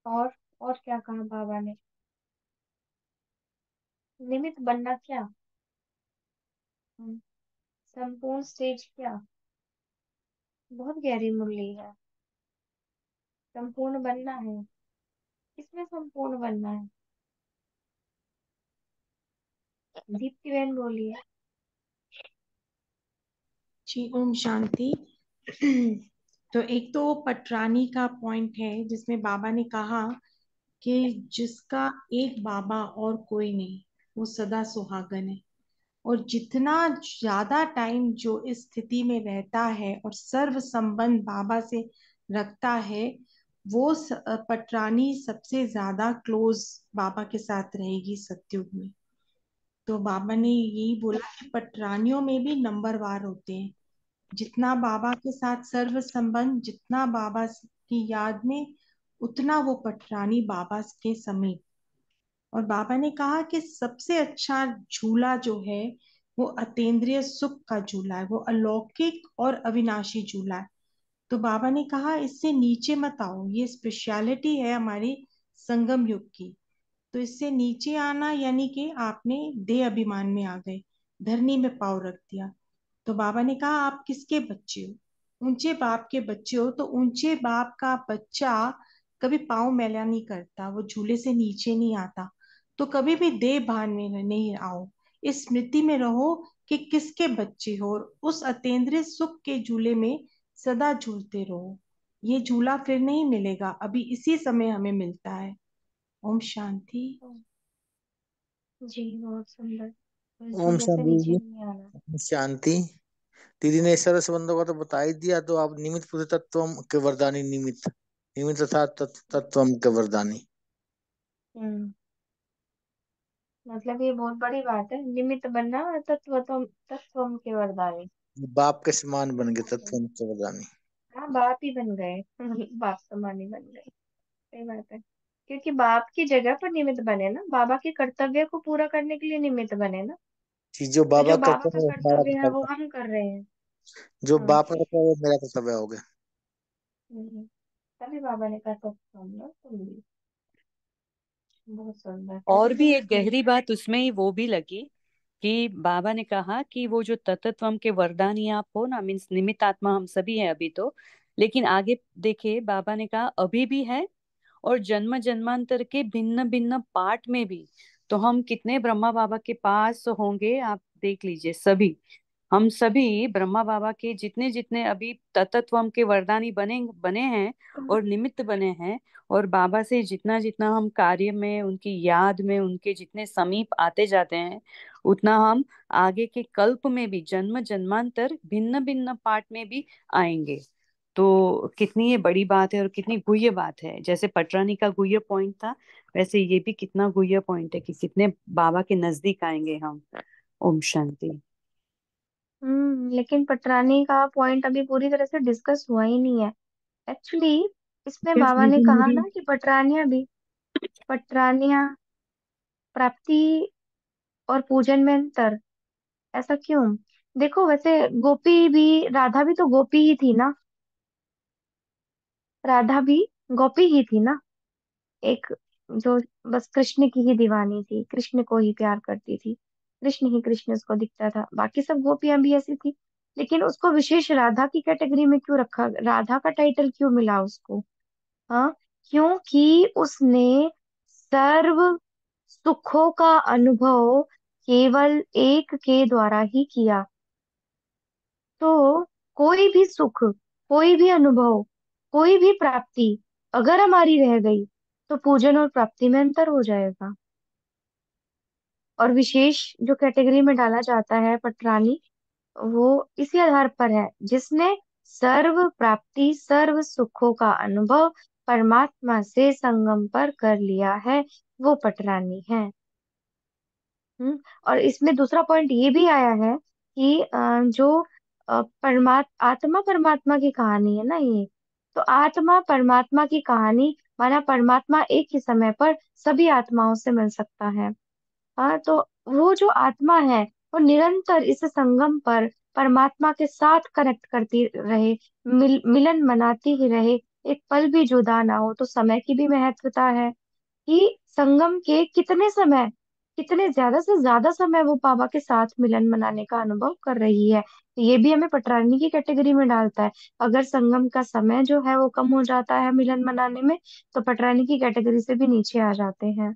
और क्या कहा बाबा ने? निमित्त बनना क्या? हम्म, संपूर्ण स्टेज क्या? बहुत गहरी मुरली है। संपूर्ण बनना है। किसमें संपूर्ण बनना है? दीप्ति बहन बोलिए। जी ओम शांति। तो एक तो पटरानी का पॉइंट है जिसमें बाबा ने कहा कि जिसका एक बाबा और कोई नहीं, वो सदा सुहागन है। और जितना ज्यादा टाइम जो इस स्थिति में रहता है और सर्व संबंध बाबा से रखता है, वो पटरानी सबसे ज्यादा क्लोज बाबा के साथ रहेगी सतयुग में। तो बाबा ने यही बोला कि पटरानियों में भी नंबर वार होते हैं। जितना बाबा के साथ सर्व संबंध, जितना बाबा की याद में उतना वो पटरानी बाबा के समीप। और बाबा ने कहा कि सबसे अच्छा झूला जो है वो अतीन्द्रिय सुख का झूला है, वो अलौकिक और अविनाशी झूला है। तो बाबा ने कहा इससे नीचे मत आओ, ये स्पेशलिटी है हमारी संगम युग की। तो इससे नीचे आना यानी कि आपने देह अभिमान में आ गए, धरनी में पाँव रख दिया। तो बाबा ने कहा आप किसके बच्चे हो? ऊंचे बाप के बच्चे हो। तो ऊंचे बाप का बच्चा कभी पाँव मैला नहीं करता, वो झूले से नीचे नहीं आता। तो कभी भी देह भान में नहीं आओ, इस स्मृति में रहो कि किसके बच्चे हो, और उस अतीन्द्रिय सुख के झूले में सदा झूलते रहो। ये झूला फिर नहीं मिलेगा, अभी इसी समय हमें मिलता है। ओम शांति। जी बहुत सुंदर। तो इस ओम झूले से शांति नीचे जी। नहीं आना। शांति। दीदी ने ईश्वर संबंधों का तो बता ही दिया, तो आप निमित्त पुरुष तत्व के वरदानी निमित्त, निमित्त था तत्व के वरदानी। हम्म। मतलब ये बहुत बड़ी बात है, निमित्त बनना और तत्वम के वरदानी। बाप के समान बन गए तत्व के वरदानी। हाँ बाप ही बन गए बाप समान ही बन गए। सही बात है। क्योंकि बाप की जगह पर निमित्त बने ना, बाबा के कर्तव्य को पूरा करने के लिए निमित्त बने ना। कि जो तो बाबा जो करते बाबा का हैं वो हमारा कर्तव्य है वो कर्तव्य, हम कर रहे हैं। जो हाँ। बाप करते हैं वो मेरा कर्तव्य हो गया। तभी बाबा ने कहा तो तुम भी। बहुत सुंदर। और भी एक गहरी बात उसमें ही वो भी लगी कि बाबा ने कहा कि वो जो तत्त्वम के वरदानी आप हो ना, मीन्स निमित्त आत्मा हम सभी हैं अभी तो, लेकिन आगे देखिए बाबा ने कहा अभी भी है और जन्म जन्मांतर के भिन्न भिन्न पार्ट में भी। तो हम कितने ब्रह्मा बाबा के पास होंगे आप देख लीजिए, सभी हम सभी ब्रह्मा बाबा के जितने जितने अभी तत्त्वम के वरदानी बने बने हैं और निमित्त बने हैं, और बाबा से जितना जितना हम कार्य में उनकी याद में उनके जितने समीप आते जाते हैं, उतना हम आगे के कल्प में भी जन्म जन्मांतर भिन्न भिन्न पार्ट में भी आएंगे। तो कितनी ये बड़ी बात है और कितनी गुह्य बात है। जैसे पटरानी का गुह्य पॉइंट था, वैसे ये भी कितना गुह्य पॉइंट है कि कितने बाबा के नजदीक आएंगे हम। ओम शांति। लेकिन पटरानी का पॉइंट अभी पूरी तरह से डिस्कस हुआ ही नहीं है एक्चुअली। इसमें यस बाबा ने दीदी कहा मेरी ना कि पटरानियां प्राप्ति और पूजन में अंतर। ऐसा क्यों? देखो वैसे गोपी भी, राधा भी तो गोपी ही थी ना। राधा भी गोपी ही थी ना। एक जो बस कृष्ण की ही दीवानी थी, कृष्ण को ही प्यार करती थी, कृष्ण ही कृष्ण उसको दिखता था, बाकी सब गोपियां भी ऐसी थी। लेकिन उसको विशेष राधा की कैटेगरी में क्यों रखा, राधा का टाइटल क्यों मिला उसको? हाँ, क्योंकि उसने सर्व सुखों का अनुभव केवल एक के द्वारा ही किया। तो कोई भी सुख, कोई भी अनुभव, कोई भी प्राप्ति अगर हमारी रह गई तो पूजन और प्राप्ति में अंतर हो जाएगा। और विशेष जो कैटेगरी में डाला जाता है पटरानी, वो इसी आधार पर है जिसने सर्व प्राप्ति सर्व सुखों का अनुभव परमात्मा से संगम पर कर लिया है, वो पटरानी है। और इसमें दूसरा पॉइंट ये भी आया है कि जो आत्मा परमात्मा की कहानी है ना ये, तो आत्मा परमात्मा की कहानी माना परमात्मा एक ही समय पर सभी आत्माओं से मिल सकता है। हाँ, तो वो जो आत्मा है वो निरंतर इस संगम पर परमात्मा के साथ कनेक्ट करती रहे, मिलन मनाती ही रहे, एक पल भी जुदा ना हो। तो समय की भी महत्वता है कि संगम के कितने समय, कितने ज्यादा से ज्यादा समय वो बाबा के साथ मिलन मनाने का अनुभव कर रही है। तो ये भी हमें पटरानी की कैटेगरी में डालता है। अगर संगम का समय जो है वो कम हो जाता है मिलन मनाने में, तो पटरानी की कैटेगरी से भी नीचे आ जाते हैं।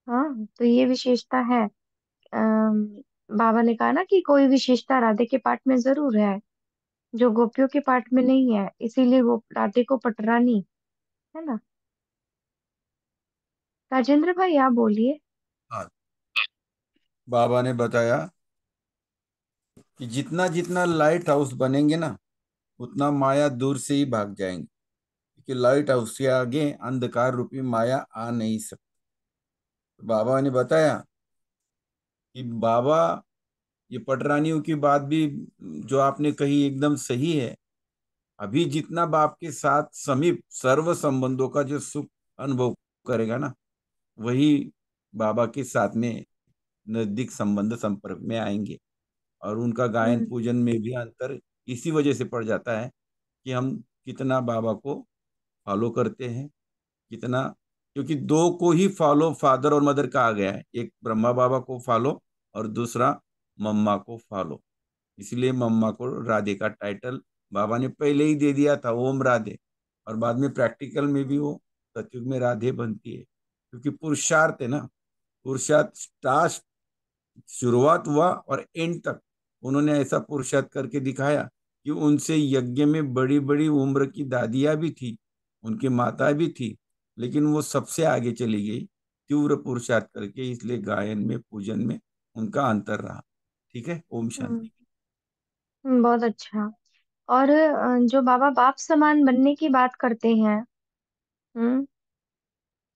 हाँ, तो ये विशेषता है। अम, बाबा ने कहा ना कि कोई विशेषता राधे के पाठ में जरूर है जो गोपियों के पाठ में नहीं है, इसीलिए वो राधे को पटरानी है ना। राजेंद्र भाई आप बोलिए। हाँ, बाबा ने बताया कि जितना जितना लाइट हाउस बनेंगे ना, उतना माया दूर से ही भाग जाएंगे, क्योंकि लाइट हाउस के आगे अंधकार रूपी माया आ नहीं सकती। बाबा ने बताया कि बाबा, ये पटरानियों की बात भी जो आपने कही एकदम सही है अभी जितना बाप के साथ समीप सर्व संबंधों का जो सुख अनुभव करेगा ना, वही बाबा के साथ में नजदीक संबंध संपर्क में आएंगे। और उनका गायन हम्म पूजन में भी अंतर इसी वजह से पड़ जाता है कि हम कितना बाबा को फॉलो करते हैं, कितना। क्योंकि दो को ही फॉलो फादर और मदर कहा गया है, एक ब्रह्मा बाबा को फॉलो और दूसरा मम्मा को फॉलो। इसलिए मम्मा को राधे का टाइटल बाबा ने पहले ही दे दिया था, ओम राधे। और बाद में प्रैक्टिकल में भी वो सतयुग में राधे बनती है, क्योंकि पुरुषार्थ है ना। पुरुषार्थ स्टार्ट, शुरुआत हुआ और एंड तक उन्होंने ऐसा पुरुषार्थ करके दिखाया कि उनसे यज्ञ में बड़ी बड़ी उम्र की दादियां भी थी, उनकी माता भी थी, लेकिन वो सबसे आगे चली गई तीव्र पुरुषार्थ करके। इसलिए गायन में पूजन में उनका अंतर रहा। ठीक है, ओम हम्म शांति। बहुत अच्छा। और जो बाबा बाप समान बनने की बात करते हैं, हम्म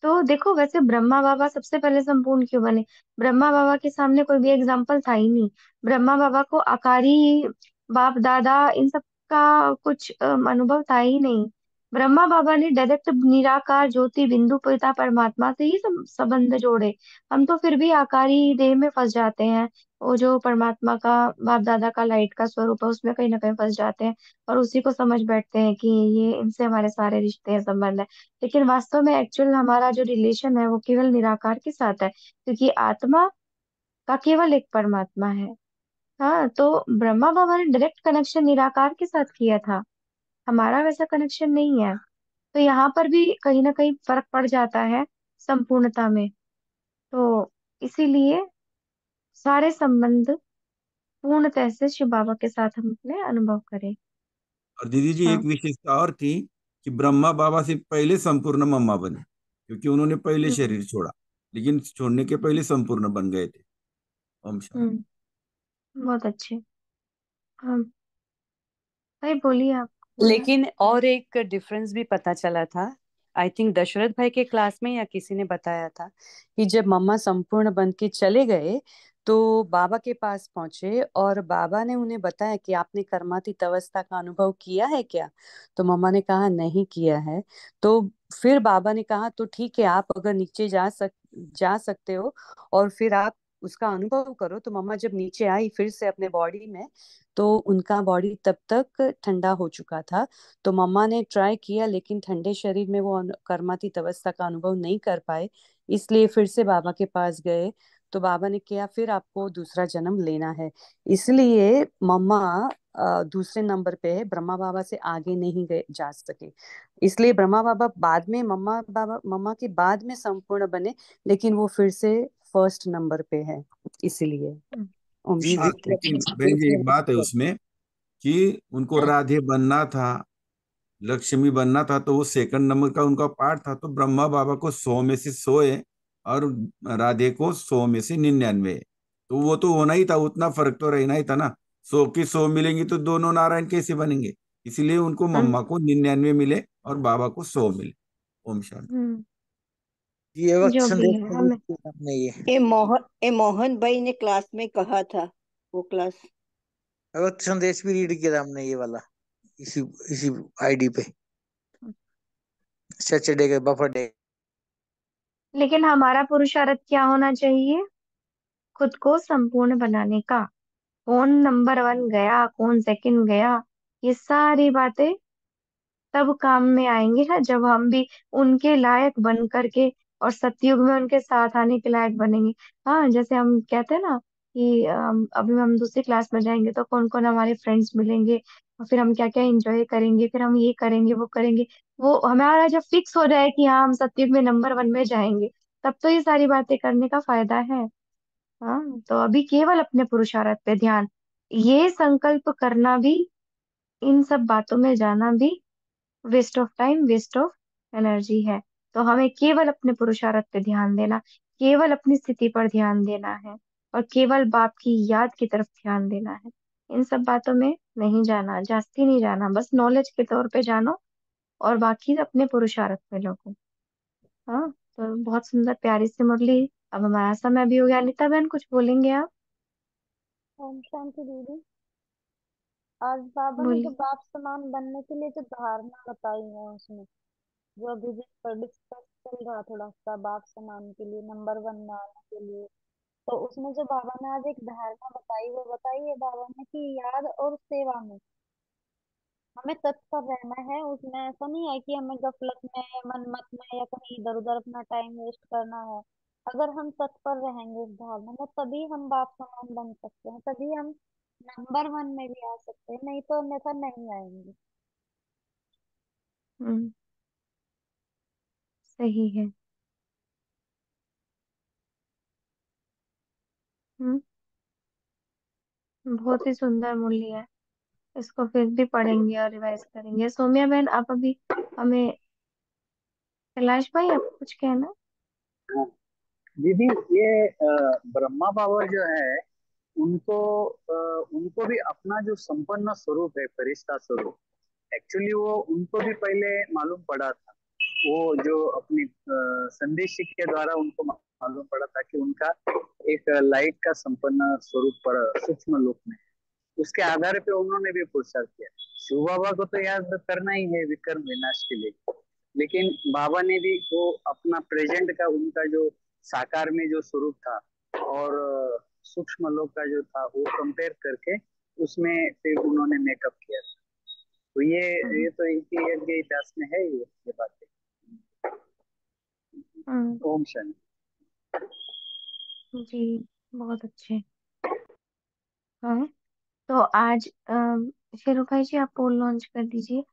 तो देखो, वैसे ब्रह्मा बाबा सबसे पहले संपूर्ण क्यों बने? ब्रह्मा बाबा के सामने कोई भी एग्जाम्पल था ही नहीं। ब्रह्मा बाबा को आकारी बाप दादा इन सब का कुछ अनुभव था ही नहीं। ब्रह्मा बाबा ने डायरेक्ट निराकार ज्योति बिंदु पिता परमात्मा से ही सब संबंध जोड़े। हम तो फिर भी आकारी देह में फंस जाते हैं। वो जो परमात्मा का बाप दादा का लाइट का स्वरूप है, उसमें कहीं ना कहीं फंस जाते हैं और उसी को समझ बैठते हैं कि ये इनसे हमारे सारे रिश्ते हैं, संबंध है। लेकिन वास्तव में एक्चुअल हमारा जो रिलेशन है वो केवल निराकार के साथ है, क्योंकि आत्मा का केवल एक परमात्मा है। हाँ, तो ब्रह्मा बाबा ने डायरेक्ट कनेक्शन निराकार के साथ किया था। हमारा वैसा कनेक्शन नहीं है। तो यहाँ पर भी कहीं ना कहीं फर्क पड़ जाता है संपूर्णता में। तो इसीलिए सारे संबंध पूर्णतः से शिव बाबा के साथ हम अपने अनुभव करें। और दीदी जी, एक हाँ। विशेषता और थी कि ब्रह्मा बाबा से पहले संपूर्ण मम्मा बने, क्योंकि उन्होंने पहले हम्म शरीर छोड़ा, लेकिन छोड़ने के पहले संपूर्ण बन गए थे। ओम शांति। हम्म बहुत अच्छे। हाँ भाई, बोलिए, आप बोलना। लेकिन और एक डिफरेंस भी पता चला था। आई थिंक दशरथ भाई के क्लास में या किसी ने बताया था कि जब मम्मा संपूर्ण बन के चले गए तो बाबा के पास पहुंचे और बाबा ने उन्हें बताया कि आपने कर्मातीत अवस्था का अनुभव किया है क्या? तो मम्मा ने कहा नहीं किया है। तो फिर बाबा ने कहा तो ठीक है, आप अगर नीचे जा सकते हो और फिर आप उसका अनुभव करो। तो मम्मा जब नीचे आई फिर से अपने बॉडी में, तो उनका बॉडी तब तक ठंडा हो चुका था। तो मम्मा ने ट्राई किया लेकिन ठंडे शरीर में वो कर्मातीत अवस्था का अनुभव नहीं कर पाए, इसलिए फिर से बाबा के पास गए। तो बाबा ने किया फिर आपको दूसरा जन्म लेना है। इसलिए मम्मा दूसरे नंबर पे है, ब्रह्मा बाबा से आगे नहीं गए जा सके। इसलिए ब्रह्मा बाबा बाद में मम्मा के बाद में संपूर्ण बने, लेकिन वो फिर से फर्स्ट नंबर पे है इसलिए। हम्म ओम जी शांति। लेकिन बहन जी, एक बात है उसमें कि उनको राधे बनना था, लक्ष्मी बनना था, तो वो सेकंड नंबर का उनका पार्ट था। तो ब्रह्मा बाबा को 100 में से 100 है और राधे को 100 में से 99 है। तो वो तो होना ही था, उतना फर्क तो रहना ही था ना। 100 की 100 मिलेंगी तो दोनों नारायण कैसे बनेंगे? इसलिए उनको हम्म मम्मा को 99 मिले और बाबा को 100 मिले। ओम शांति। हम्म, ये वक्त जो भी संदेश है में भी हमें। किया हमने ये। मोहन भाई ने क्लास में कहा था, वो क्लास। वक्त संदेश भी रीड किया था हमने ये वाला, इसी इसी आईडी पे, सैटरडे के बफर डे। लेकिन हमारा पुरुषार्थ क्या होना चाहिए? खुद को संपूर्ण बनाने का। कौन नंबर वन गया, कौन सेकंड गया, ये सारी बातें तब काम में आएंगे ना, जब हम भी उनके लायक बन करके और सतयुग में उनके साथ आने के लायक बनेंगे। हाँ, जैसे हम कहते हैं ना कि अभी हम दूसरी क्लास में जाएंगे तो कौन कौन हमारे फ्रेंड्स मिलेंगे और फिर हम क्या क्या एंजॉय करेंगे, फिर हम ये करेंगे वो करेंगे। वो हमारा जब फिक्स हो जाए कि हाँ हम सतयुग में नंबर वन में जाएंगे, तब तो ये सारी बातें करने का फायदा है। हाँ, तो अभी केवल अपने पुरुषार्थ पे ध्यान, ये संकल्प करना भी, इन सब बातों में जाना भी waste of time, waste of energy है। तो हमें केवल अपने पुरुषार्थ पे ध्यान देना, केवल अपनी स्थिति पर ध्यान देना है और केवल बाप की याद की तरफ ध्यान देना है। इन सब बातों में नहीं जाना, जास्ती नहीं जाना, बस नॉलेज के तौर पे जानो और बाकी अपने पुरुषार्थ पे लगो। हाँ, तो बहुत सुंदर प्यारी सी मुरली। अब हमारा समय भी हो गया। अनिता बहन, कुछ बोलेंगे आप? ओम शांति दीदी। आज बाबा ने जो बोलिए। बाप समान बनने के लिए जो धारणा बताई है उसमें, जो अभी डिस्कस चल रहा थोड़ा सा बाप समान के लिए नंबर वन में आने के लिए, तो उसमें जो बाबा ने आज एक धारणा बताई, वो बताई है बाबा ने कि याद और सेवा में हमें तत्पर रहना है। उसमें ऐसा नहीं है कि हमें गफलत में या मनमत में या कहीं इधर उधर अपना टाइम वेस्ट करना है। अगर हम तत्पर रहेंगे इस धारणा में, तभी हम बाप समान बन सकते हैं, तभी हम नंबर वन में भी आ सकते हैं, नहीं तो अन्यथा नहीं आएंगे। हम्म, सही है। हम्म, बहुत ही सुंदर मूल्य है। इसको फिर भी पढ़ेंगे और रिवाइज करेंगे। सौम्या बहन, आप अभी हमें, कैलाश भाई आपको कुछ कहना है? हाँ, दीदी, ये ब्रह्मा बाबा जो है, उनको उनको भी अपना जो संपन्न स्वरूप है, फरिश्ता स्वरूप, एक्चुअली वो उनको भी पहले मालूम पड़ा था। वो जो अपनी संदेश के द्वारा उनको मालूम पड़ा था कि उनका एक लाइट का संपन्न स्वरूप पर सूक्ष्म लोक में है। उसके आधार पे उन्होंने भी पुरुषार्थ किया। शिव बाबा को तो याद करना ही है विकर्म विनाश के लिए, लेकिन बाबा ने भी वो अपना प्रेजेंट का उनका जो साकार में जो स्वरूप था और सूक्ष्म लोक का जो था वो कंपेयर करके उसमें फिर उन्होंने मेकअप किया था। तो ये तो इनकी यज्ञ इतिहास में है ये बातें। हम्म, ओम शांति। जी, बहुत अच्छे। हाँ, तो आज शेरू भाई जी, आप पोल लॉन्च कर दीजिए।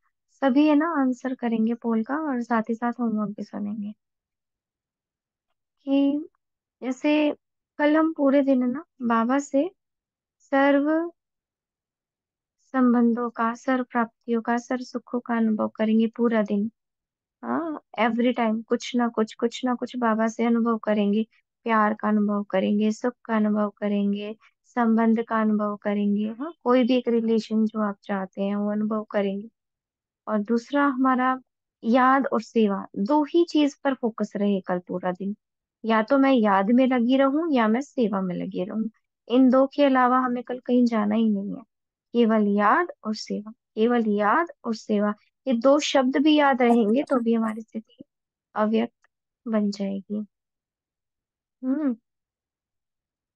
सभी है ना आंसर करेंगे पोल का, और साथ ही साथ होमवर्क भी सुनेंगे। कि जैसे कल हम पूरे दिन है ना बाबा से सर्व संबंधों का, सर्व प्राप्तियों का, सर्व सुखों का अनुभव करेंगे पूरा दिन। हाँ, एवरी टाइम कुछ ना कुछ बाबा से अनुभव करेंगे। प्यार का अनुभव करेंगे, सुख का अनुभव करेंगे, संबंध का अनुभव करेंगे। हाँ, कोई भी एक रिलेशन जो आप चाहते हैं वो अनुभव करेंगे। और दूसरा हमारा याद और सेवा, दो ही चीज पर फोकस रहे कल पूरा दिन। या तो मैं याद में लगी रहूं या मैं सेवा में लगी रहूं। इन दो के अलावा हमें कल कहीं जाना ही नहीं है। केवल याद और सेवा, केवल याद और सेवा। ये दो शब्द भी याद रहेंगे तो भी हमारी स्थिति अव्यक्त बन जाएगी। हम्म,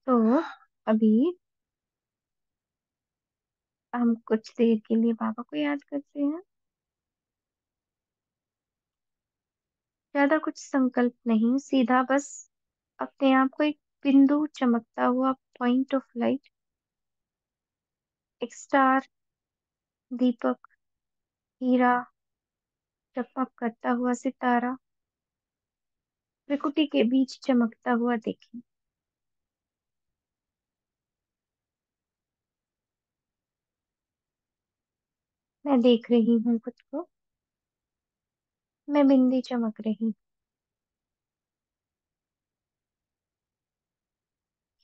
तो अभी हम कुछ देर के लिए बाबा को याद करते हैं। ज्यादा कुछ संकल्प नहीं, सीधा बस अपने आप को एक बिंदु, चमकता हुआ पॉइंट ऑफ लाइट, एक स्टार, दीपक, हीरा, चकमक करता हुआ सितारा, प्रकृति के बीच चमकता हुआ देखें। मैं देख रही हूँ खुद को, मैं बिंदी चमक रही हूँ,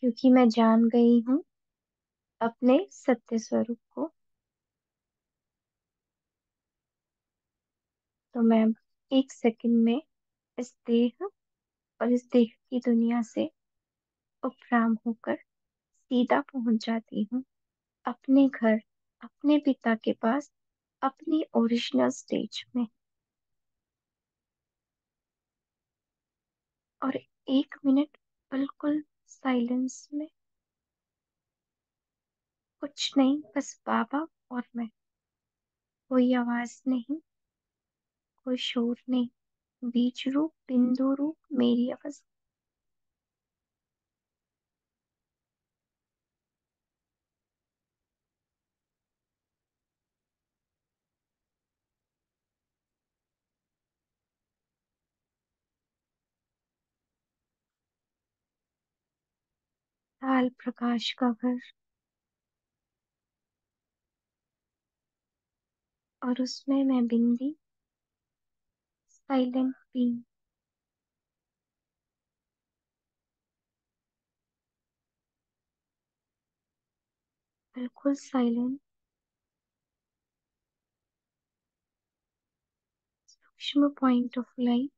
क्योंकि मैं जान गई हूँ अपने सत्य स्वरूप को। तो मैं एक सेकंड में इस देह और इस देह की दुनिया से उपराम होकर सीधा पहुंच जाती हूँ अपने घर, अपने पिता के पास, अपनी ओरिजिनल स्टेज में। और एक मिनट बिल्कुल साइलेंस में, कुछ नहीं, बस बाबा और मैं। कोई आवाज नहीं, कोई शोर नहीं, बीज रूप, बिंदु रूप, मेरी आवाज। लाल प्रकाश का घर, और उसमें मैं बिंदी, साइलेंट बीन, बिल्कुल साइलेंट, सूक्ष्म पॉइंट ऑफ लाइट,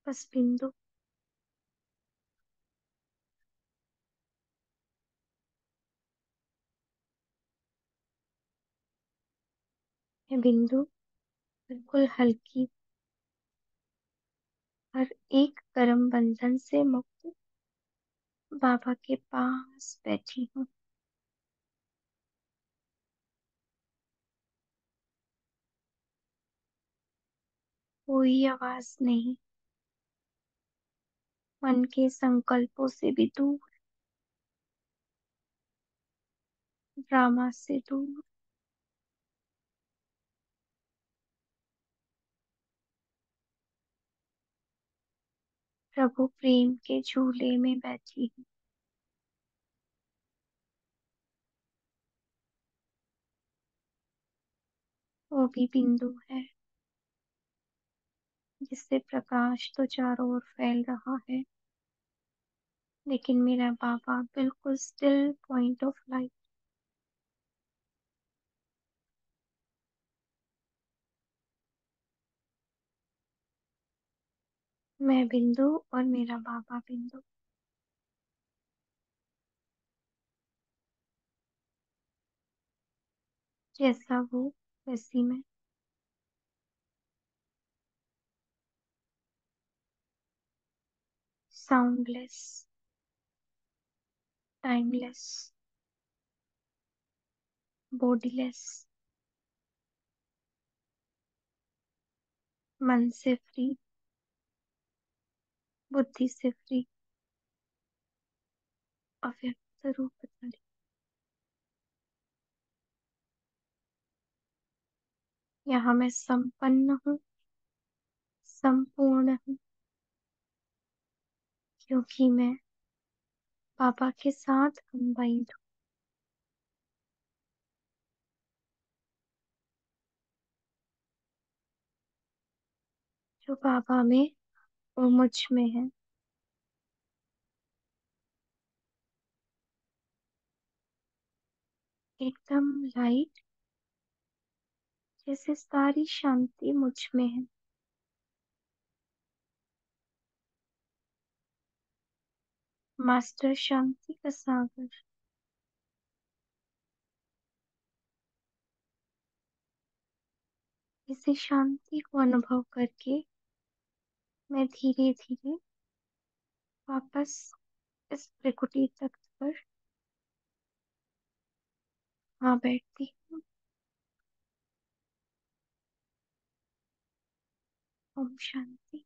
बस बिंदु, मैं बिंदु बिल्कुल हल्की और एक गर्म बंधन से मुक्त बाबा के पास बैठी हूँ। कोई आवाज नहीं, मन के संकल्पों से भी दूर, ड्रामा से दूर। प्रभु प्रेम के झूले में बैठी हूँ। वो भी बिंदु है, जिससे प्रकाश तो चारों ओर फैल रहा है, लेकिन मेरा बाबा बिल्कुल स्टिल पॉइंट ऑफ लाइट। मैं बिंदु और मेरा बाबा बिंदु। जैसा वो वैसी मैं। साउंडलेस, टाइमलेस, बॉडीलेस, मन से फ्री, बुद्धि से फ्री, अव्यक्त रूपधारी। यहाँ मैं संपन्न हूँ, संपूर्ण हूँ, क्योंकि मैं पापा के साथ कंबाइंड हूँ। जो पापा में और मुझ में है। एकदम लाइट, जैसे सारी शांति मुझ में है। मास्टर शांति का सागर। इसी शांति को अनुभव करके मैं धीरे धीरे वापस इस प्रकृति तख्त पर आ बैठती हूँ। ओम शांति।